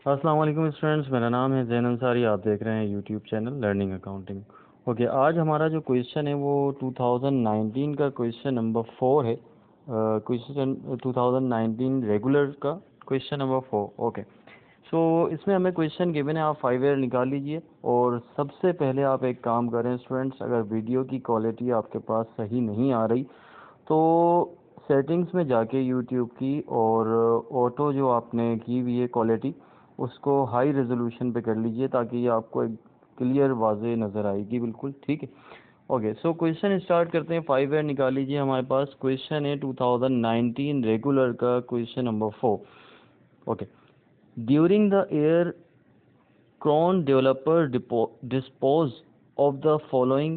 अस्सलाम वालेकुम स्टूडेंट्स, मेरा नाम है ज़ैन अंसारी। आप देख रहे हैं YouTube channel learning accounting. Okay, आज हमारा जो क्वेश्चन है वो 2019 का क्वेश्चन नंबर 4 है। क्वेश्चन 2019 रेगुलर का क्वेश्चन नंबर 4। ओके, सो इसमें हमें क्वेश्चन गिवन है, आप 5 ईयर निकाल लीजिए। और सबसे पहले आप एक काम करें स्टूडेंट्स, अगर वीडियो की क्वालिटी आपके पास सही नहीं आ रही तो सेटिंग्स में जाके यूट्यूब की और ऑटो जो आपने की हुई है क्वालिटी, उसको हाई रेजोल्यूशन पे कर लीजिए ताकि ये आपको एक क्लियर वाज़े नज़र आएगी। बिल्कुल ठीक है। ओके, सो क्वेश्चन स्टार्ट करते हैं। 5 ईयर निकाल लीजिए। हमारे पास क्वेश्चन है 2019 रेगुलर का question number 4। Okay, during the year Cron developer dispose of the following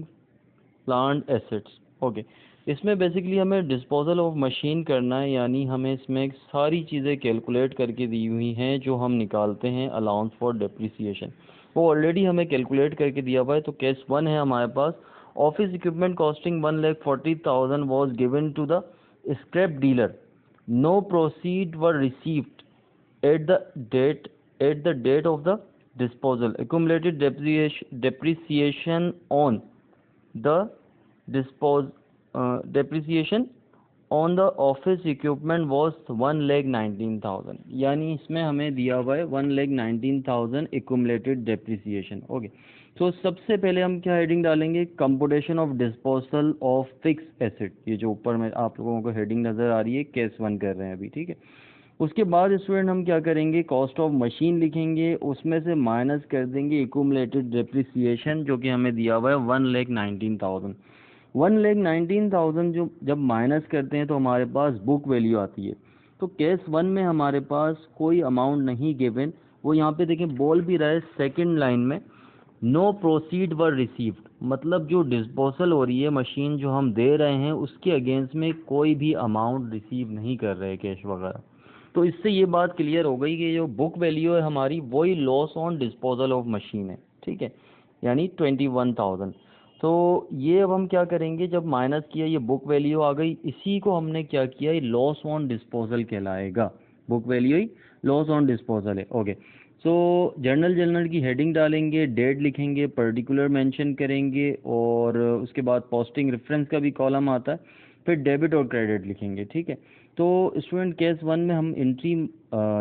plant assets। Okay, इसमें बेसिकली हमें डिस्पोजल ऑफ मशीन करना है, यानी हमें इसमें सारी चीज़ें कैलकुलेट करके दी हुई हैं जो हम निकालते हैं अलाउंस फॉर डेप्रिसिएशन। वो ऑलरेडी हमें कैलकुलेट करके दिया हुआ है। तो केस 1 है हमारे पास, office equipment costing 1,40,000 was given to the scrap dealer. No proceed were received at the date of the disposal। Accumulated depreciation on the depreciation on the office equipment was 1,19,000। यानी इसमें हमें दिया हुआ है 1,19,000 accumulated depreciation। ओके, तो सबसे पहले हम क्या हेडिंग डालेंगे? Computation of disposal of fix asset. ये जो ऊपर में आप लोगों को हेडिंग नज़र आ रही है, केस 1 कर रहे हैं अभी, ठीक है। उसके बाद स्टूडेंट हम क्या करेंगे? कॉस्ट ऑफ मशीन लिखेंगे, उसमें से माइनस कर देंगे एक्यूमुलेटेड डेप्रिसिएशन जो कि हमें दिया हुआ है 1,19,000। 1,19,000 जो जब माइनस करते हैं तो हमारे पास बुक वैल्यू आती है। तो केस 1 में हमारे पास कोई अमाउंट नहीं गिवन। वो यहाँ पे देखें बोल भी रहा है सेकेंड लाइन में, नो प्रोसीड वर रिसीव्ड, मतलब जो डिस्पोजल हो रही है मशीन जो हम दे रहे हैं उसके अगेंस्ट में कोई भी अमाउंट रिसीव नहीं कर रहे कैश वगैरह। तो इससे ये बात क्लियर हो गई कि जो बुक वैल्यू है हमारी वही loss on disposal of machine है, ठीक है, यानी 21,000। तो ये अब हम क्या करेंगे? जब माइनस किया ये बुक वैल्यू आ गई, इसी को हमने क्या किया, ये लॉस ऑन डिस्पोजल कहलाएगा। Book value he loss on disposal है। ओके, सो जर्नल की हेडिंग डालेंगे, डेट लिखेंगे, पर्टिकुलर मेंशन करेंगे और उसके बाद पोस्टिंग रेफरेंस का भी कॉलम आता है, फिर डेबिट और क्रेडिट लिखेंगे, ठीक है। तो स्टूडेंट केस 1 में हम एंट्री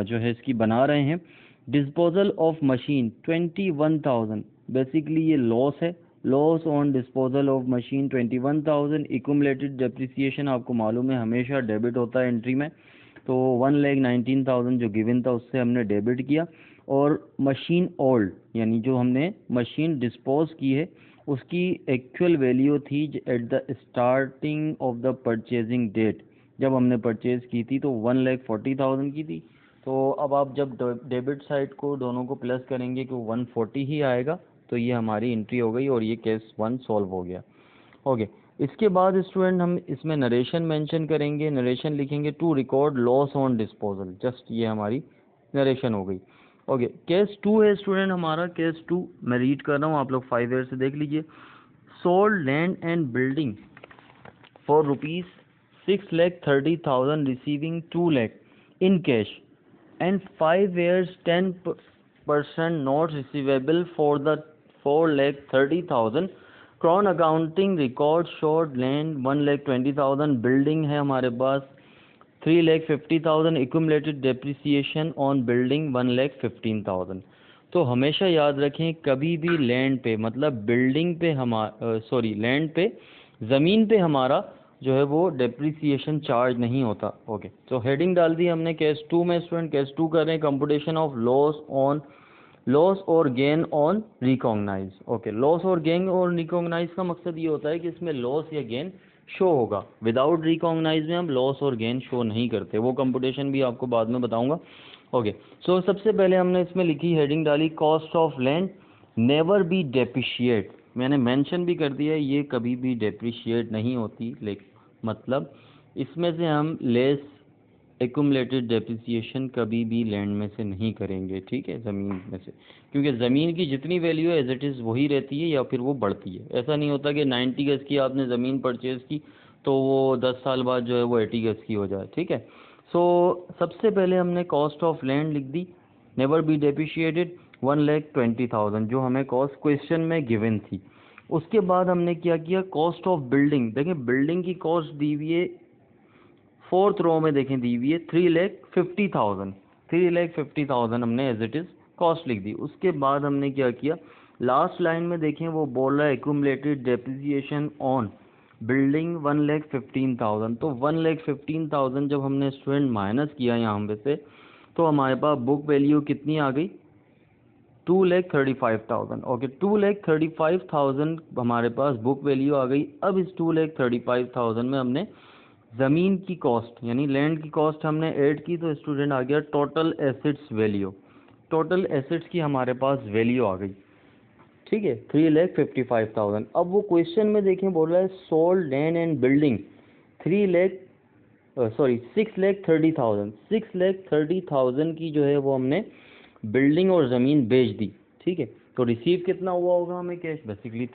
जो है इसकी बना रहे हैं, डिस्पोजल ऑफ मशीन 21,000। बेसिकली ये लॉस है, loss on disposal of machine 21,000। Accumulated depreciation आपको मालूम है हमेशा डेबिट होता है एंट्री में। तो 1,19,000 जो गिवन था उससे हमने डेबिट किया। और मशीन ओल्ड यानी जो हमने मशीन डिस्पोज की है उसकी एक्चुअल वैल्यू थी at the starting of the purchasing date. जब हमने परचेज की थी तो 1,40,000 की थी। तो अब आप जब डेबिट साइड को दोनों को प्लस करेंगे कि 140 ही आएगा। तो ये हमारी एंट्री हो गई और ये केस 1 सॉल्व हो गया। ओके, इसके बाद स्टूडेंट हम इसमें नरेशन मेंशन करेंगे, नरेशन लिखेंगे to record loss on disposal. Just ये हमारी नरेशन हो गई। ओके, केस 2 है स्टूडेंट हमारा। केस 2 मैं रीड कर रहा हूँ, आप लोग 5 ईयर से देख लीजिए। Sold land and building for ₹6,30,000 receiving 2 lakh in cash and 5 years 10% notes receivable for the 4,30,000। Crown accounting record showed land 1,20,000, building है हमारे पास 3,50,000, एक्यूमुलेटेड डेप्रिसिएशन ऑन बिल्डिंग 1,15,000। तो हमेशा याद रखें कभी भी लैंड पे मतलब बिल्डिंग पे लैंड पे ज़मीन पे हमारा जो है वो डेप्रिसिएशन चार्ज नहीं होता। ओके, तो हेडिंग डाल दी हमने केस 2 में। स्टूडेंट केस 2 कर रहे हैं, कंप्यूटेशन ऑफ लॉस और gain on recognize. Okay, loss और गेन और रिकॉग्नाइज का मकसद ये होता है कि इसमें लॉस या गेन शो होगा। विदाउट रिकॉग्नाइज में हम लॉस और गेन शो नहीं करते, वो कंप्यूटेशन भी आपको बाद में बताऊंगा। ओके, सो सबसे पहले हमने इसमें लिखी हेडिंग डाली cost of land never be depreciate. मैंने मेंशन भी कर दिया है ये कभी भी डेप्रिशिएट नहीं होती, लेकिन मतलब इसमें से हम लेस एक्यूमुलेटेड डेप्रिसिएशन कभी भी लैंड में से नहीं करेंगे, ठीक है, ज़मीन में से, क्योंकि ज़मीन की जितनी वैल्यू है एज इट इज़ वही रहती है या फिर वो बढ़ती है। ऐसा नहीं होता कि 90 गज की आपने ज़मीन परचेज़ की तो वो 10 साल बाद जो है वो 80 गज की हो जाए, ठीक है। सो सबसे पहले हमने कॉस्ट ऑफ लैंड लिख दी नेवर बी डेप्रिशिएटेड 1,20,000 जो हमें कॉस्ट क्वेश्चन में गिवन थी। उसके बाद हमने क्या किया, कॉस्ट ऑफ बिल्डिंग, देखें बिल्डिंग की कॉस्ट दी हुई है 4th रो में, देखें दी हुई है 3,50,000, 3,50,000 हमने एज इट इज़ कॉस्ट लिख दी। उसके बाद हमने क्या किया, लास्ट लाइन में देखें वो बोल रहा है एक्यूमुलेटेड डेप्रिसिएशन ऑन बिल्डिंग 1,15,000, तो 1,15,000 जब हमने स्टूडेंट माइनस किया यहाँ पे से, तो हमारे पास बुक वैल्यू कितनी आ गई, 2,35,000। ओके, 2,35,000 हमारे पास बुक वैल्यू आ गई। अब इस 2,35,000 में हमने ज़मीन की कॉस्ट यानी लैंड की कॉस्ट हमने ऐड की, तो स्टूडेंट आ गया total assets value, total assets की हमारे पास वैल्यू आ गई, ठीक है, 3,55,000। अब वो क्वेश्चन में देखें बोल रहा है सोल्ड लैंड एंड बिल्डिंग 6,30,000, 6,30,000 की जो है वो हमने बिल्डिंग और ज़मीन बेच दी, ठीक है। तो रिसीव कितना हुआ होगा हमें कैश, बेसिकली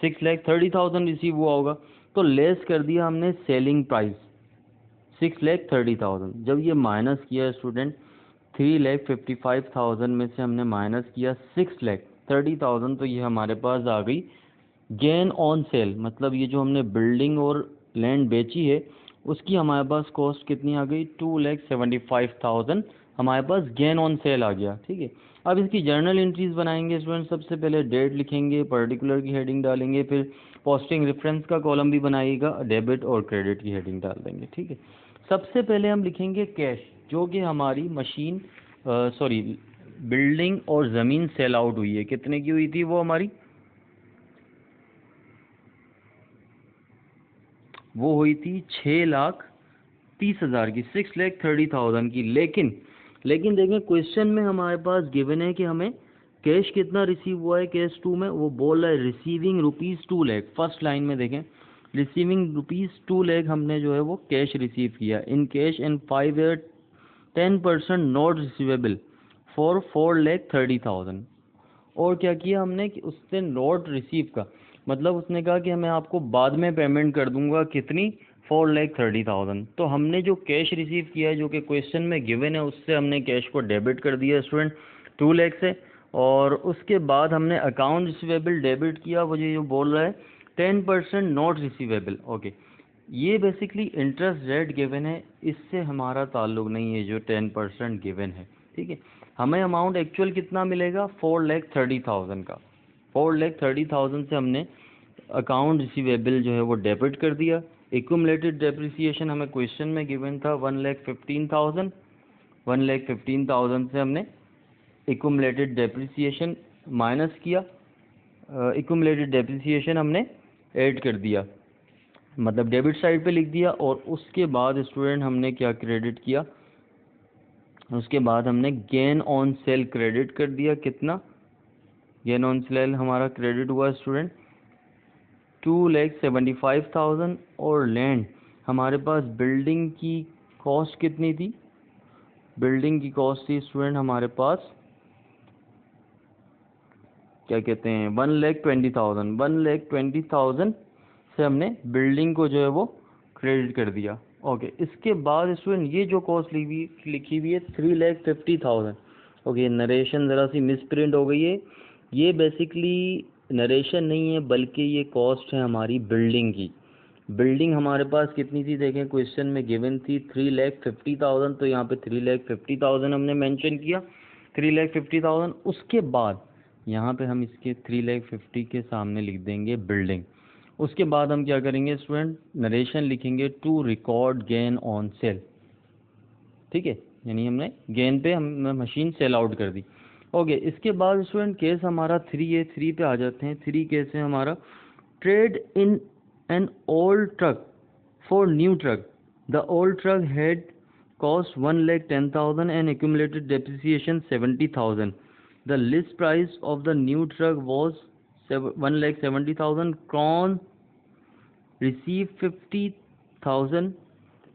6,30,000 रिसीव हुआ होगा, तो लेस कर दिया हमने सेलिंग प्राइस 6,30,000। जब ये माइनस किया स्टूडेंट 3,55,000 में से हमने माइनस किया 6,30,000, तो ये हमारे पास आ गई गेन ऑन सेल, मतलब ये जो हमने बिल्डिंग और लैंड बेची है उसकी हमारे पास कॉस्ट कितनी आ गई, 2,75,000 हमारे पास गेन ऑन सेल आ गया, ठीक है। अब इसकी जर्नल एंट्रीज बनाएंगे स्टूडेंट, सबसे पहले डेट लिखेंगे, पर्टिकुलर की हेडिंग डालेंगे, फिर पोस्टिंग रेफरेंस का कॉलम भी बनाइएगा, डेबिट और क्रेडिट की हेडिंग डाल देंगे, ठीक है। सबसे पहले हम लिखेंगे कैश, जो कि हमारी मशीन बिल्डिंग और ज़मीन सेल आउट हुई है, कितने की हुई थी वो हमारी, वो हुई थी 6,30,000 की, 6,30,000 की। लेकिन देखें क्वेश्चन में हमारे पास गिवन है कि हमें कैश कितना रिसीव हुआ है, कैश 2 में वो बोल रहा है रिसीविंग ₹2,00,000, फर्स्ट लाइन में देखें रिसीविंग ₹2,00,000 हमने जो है वो कैश रिसीव किया, in cash and 5 year 10% not receivable for 4,30,000। और क्या किया हमने कि उससे नोट रिसीव का मतलब उसने कहा कि मैं आपको बाद में पेमेंट कर दूंगा, कितनी, 4,30,000। तो हमने जो कैश रिसीव किया है जो कि क्वेश्चन में गिवन है, उससे हमने कैश को डेबिट कर दिया स्टूडेंट 2,00,000 से, और उसके बाद हमने अकाउंट रिसीवेबल डेबिट किया, वो जो बोल रहा है 10% नॉट रिसीवेबल। ओके, ये बेसिकली इंटरेस्ट रेट गिवन है, इससे हमारा ताल्लुक नहीं है जो 10% गिवन है, ठीक है। हमें अमाउंट एक्चुअल कितना मिलेगा, 4,30,000 का, 4,30,000 से हमने अकाउंट रिसीवेबल जो है वो डेबिट कर दिया। एक्यूमुलेटेड डेप्रिसिएशन हमें क्वेश्चन में गिवन था 1,15,000, 1,15,000 से हमने एक्यूमुलेटेड डेप्रिसिएशन माइनस किया, एक्यूमुलेटेड डेप्रिसिएशन हमने ऐड कर दिया, मतलब डेबिट साइड पे लिख दिया। और उसके बाद स्टूडेंट हमने क्या क्रेडिट किया, उसके बाद हमने गेन ऑन सेल क्रेडिट कर दिया, कितना गेन ऑन सेल हमारा क्रेडिट हुआ स्टूडेंट 2,75,000। और लैंड हमारे पास बिल्डिंग की कॉस्ट कितनी थी, बिल्डिंग की कॉस्ट थी स्टूडेंट हमारे पास क्या कहते हैं 1,20,000, 1,20,000 से हमने बिल्डिंग को जो है वो क्रेडिट कर दिया। ओके, इसके बाद स्टूडेंट ये जो कॉस्ट लिखी हुई है 3,50,000। ओके, नरेशन ज़रा सी मिसप्रिंट हो गई है, ये बेसिकली नरेशन नहीं है बल्कि ये कॉस्ट है हमारी बिल्डिंग की। बिल्डिंग हमारे पास कितनी थी, देखें क्वेश्चन में गिवन थी 3,50,000, तो यहाँ पे 3,50,000 हमने मेंशन किया, 3,50,000। उसके बाद यहाँ पे हम इसके 3,50,000 के सामने लिख देंगे बिल्डिंग। उसके बाद हम क्या करेंगे स्टूडेंट, नरेशन लिखेंगे to record gain on sale, ठीक है, यानी हमने गेन पे हम मशीन सेल आउट कर दी। ओके, इसके बाद स्टूडेंट केस हमारा 3 है, 3 पे आ जाते हैं। 3 केस है हमारा trade in an old truck for new truck, the old truck had cost 1,10,000 and accumulated depreciation 70,000. The list price of the new truck was 1,70,000. Crown received 50,000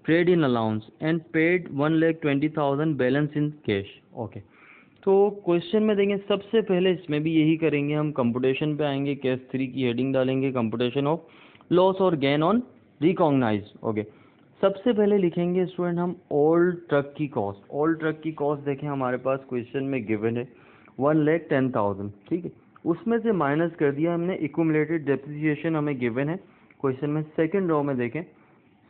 trade-in allowance and paid 1,20,000 balance in cash. Okay. तो question में देंगे सबसे पहले, इसमें भी यही करेंगे हम, कंप्यूटेशन पे आएंगे, केस 3 की हेडिंग डालेंगे कंप्यूटेशन ऑफ लॉस और गेन ऑन रिकॉग्नाइज। ओके, सबसे पहले लिखेंगे स्टूडेंट हम ओल्ड ट्रक की कॉस्ट। ओल्ड ट्रक की कॉस्ट देखें हमारे पास क्वेश्चन में गिवन है 1,10,000, ठीक है। उसमें से माइनस कर दिया हमने इक्यूमुलेटेड डेप्रिसिएशन, हमें गिवन है क्वेश्चन में सेकंड रो में देखें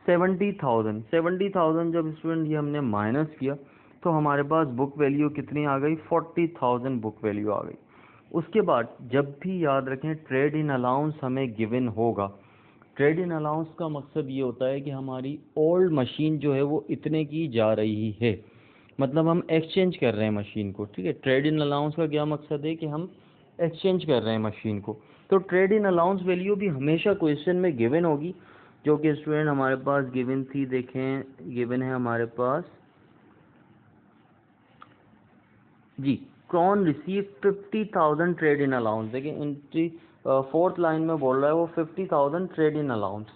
70,000। 70,000 जब स्टूडेंट ये हमने माइनस किया तो हमारे पास बुक वैल्यू कितनी आ गई, 40,000 बुक वैल्यू आ गई। उसके बाद जब भी याद रखें ट्रेड इन अलाउंस हमें गिवन होगा, ट्रेड इन अलाउंस का मकसद ये होता है कि हमारी ओल्ड मशीन जो है वो इतने की जा रही है, मतलब हम एक्सचेंज कर रहे हैं मशीन को, ठीक है। ट्रेड इन अलाउंस का क्या मकसद है कि हम एक्सचेंज कर रहे हैं मशीन को। तो ट्रेड इन अलाउंस वैल्यू भी हमेशा क्वेश्चन में गिवन होगी, जो कि स्टूडेंट हमारे पास गिवन थी। देखें गिवन है हमारे पास जी, क्रॉन रिसीव 50,000 ट्रेड इन अलाउंस। देखिए एंट्री फोर्थ लाइन में बोल रहा है वो 50,000 trade in allowance,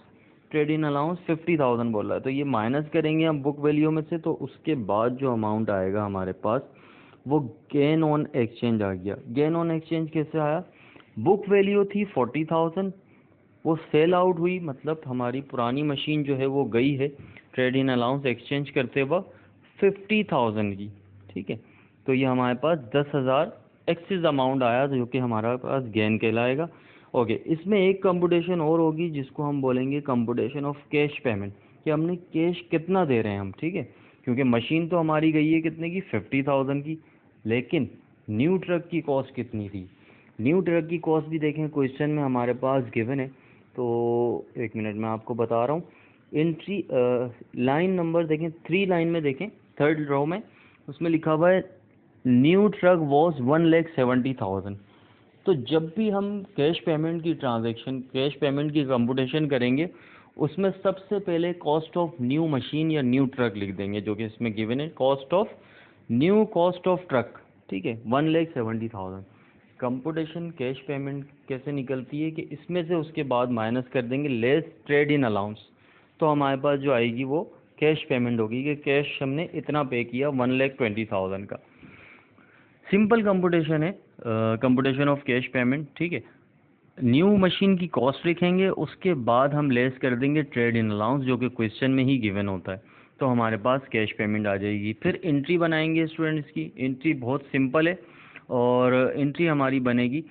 trade in allowance 50,000 बोल रहा है। तो ये माइनस करेंगे हम बुक वैल्यू में से, तो उसके बाद जो अमाउंट आएगा हमारे पास वो गेन ऑन एक्सचेंज आ गया। गेन ऑन एक्सचेंज कैसे आया, बुक वैल्यू थी 40,000, वो सेल आउट हुई, मतलब हमारी पुरानी मशीन जो है वो गई है ट्रेड इन अलाउंस एक्सचेंज करते वक्त 50,000 की, ठीक है। तो ये हमारे पास 10,000 एक्सिस अमाउंट आया जो कि हमारा पास गेन कहलाएगा। ओके, इसमें एक कंप्यूटेशन और होगी जिसको हम बोलेंगे कंप्यूटेशन ऑफ कैश पेमेंट, कि हमने कैश कितना दे रहे हैं हम, ठीक है। क्योंकि मशीन तो हमारी गई है कितने की, 50,000 की, लेकिन न्यू ट्रक की कॉस्ट कितनी थी। न्यू ट्रक की कॉस्ट भी देखें क्वेश्चन में हमारे पास गिवन है, तो एक मिनट में आपको बता रहा हूँ। एंट्री लाइन नंबर देखें 3 लाइन में देखें थर्ड रो में, उसमें लिखा हुआ है न्यू ट्रक वॉज 1,70,000। तो जब भी हम कैश पेमेंट की ट्रांजैक्शन, कैश पेमेंट की कंप्यूटेशन करेंगे, उसमें सबसे पहले कॉस्ट ऑफ न्यू मशीन या न्यू ट्रक लिख देंगे, जो कि इसमें गिवन है cost of new cost of truck, ठीक है, 1,70,000। कंप्यूटेशन कैश पेमेंट कैसे निकलती है कि इसमें से उसके बाद माइनस कर देंगे लेस ट्रेड इन अलाउंस, तो हमारे पास जो आएगी वो कैश पेमेंट होगी कि कैश हमने इतना पे किया 1,20,000 का। सिंपल कंप्यूटेशन है, कंप्यूटेशन ऑफ कैश पेमेंट, ठीक है। न्यू मशीन की कॉस्ट लिखेंगे, उसके बाद हम लेस कर देंगे ट्रेड इन अलाउंस जो कि क्वेश्चन में ही गिवन होता है, तो हमारे पास कैश पेमेंट आ जाएगी। फिर एंट्री बनाएंगे स्टूडेंट्स की, एंट्री बहुत सिंपल है और एंट्री हमारी बनेगी,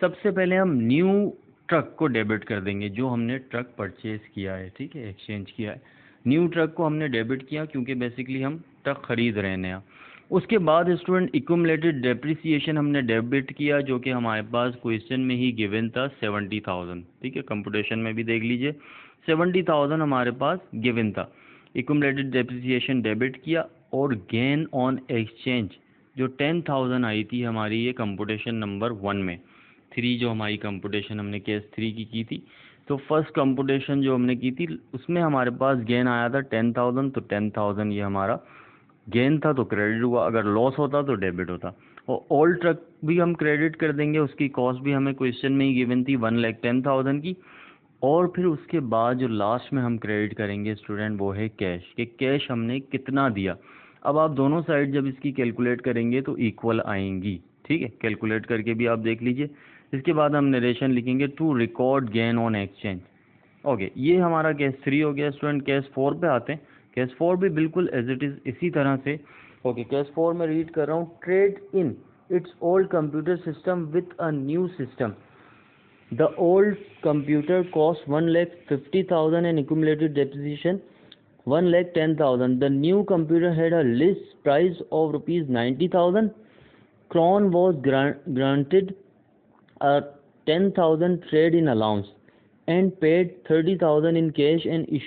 सबसे पहले हम न्यू ट्रक को डेबिट कर देंगे जो हमने ट्रक परचेज किया है, ठीक है, एक्सचेंज किया है। न्यू ट्रक को हमने डेबिट किया क्योंकि बेसिकली हम ट्रक खरीद रहे हैं नया। उसके बाद स्टूडेंट इक्यूमुलेटेड डेप्रिसिएशन हमने डेबिट किया जो कि हमारे पास क्वेश्चन में ही गिवन था 70,000, ठीक है। कंप्यूटेशन में भी देख लीजिए 70,000 हमारे पास गिवन था। इक्यूमुलेटेड डेप्रिसिएशन डेबिट किया और गेन ऑन एक्सचेंज जो 10,000 आई थी हमारी ये कंप्यूटेशन नंबर 1 में, 3 जो हमारी कंप्यूटेशन हमने केस 3 की थी, तो फर्स्ट कंप्यूटेशन जो हमने की थी उसमें हमारे पास गेन आया था 10,000, तो 10,000 ये हमारा गेन था तो क्रेडिट हुआ, अगर लॉस होता तो डेबिट होता। और ओल्ड ट्रक भी हम क्रेडिट कर देंगे, उसकी कॉस्ट भी हमें क्वेश्चन में ही गिवन थी 1,10,000 की। और फिर उसके बाद जो लास्ट में हम क्रेडिट करेंगे स्टूडेंट वो है कैश, कि कैश हमने कितना दिया। अब आप दोनों साइड जब इसकी कैलकुलेट करेंगे तो इक्वल आएंगी, ठीक है, कैलकुलेट करके भी आप देख लीजिए। इसके बाद हम नरेशन लिखेंगे to record gain on exchange. Okay, ये हमारा केस 3 हो गया स्टूडेंट। केस 4 पे आते हैं। केस 4 भी बिल्कुल एज इट इज़ इसी तरह से। ओके, केस 4 में रीड कर रहा हूँ, trade in its old computer system with a new system. The old computer cost 1,50,000 and accumulated depreciation 1,10,000. The new computer had a list price of rupees 90,000. Crown was granted a 10,000 trade in allowance and paid 30,000 in cash and issued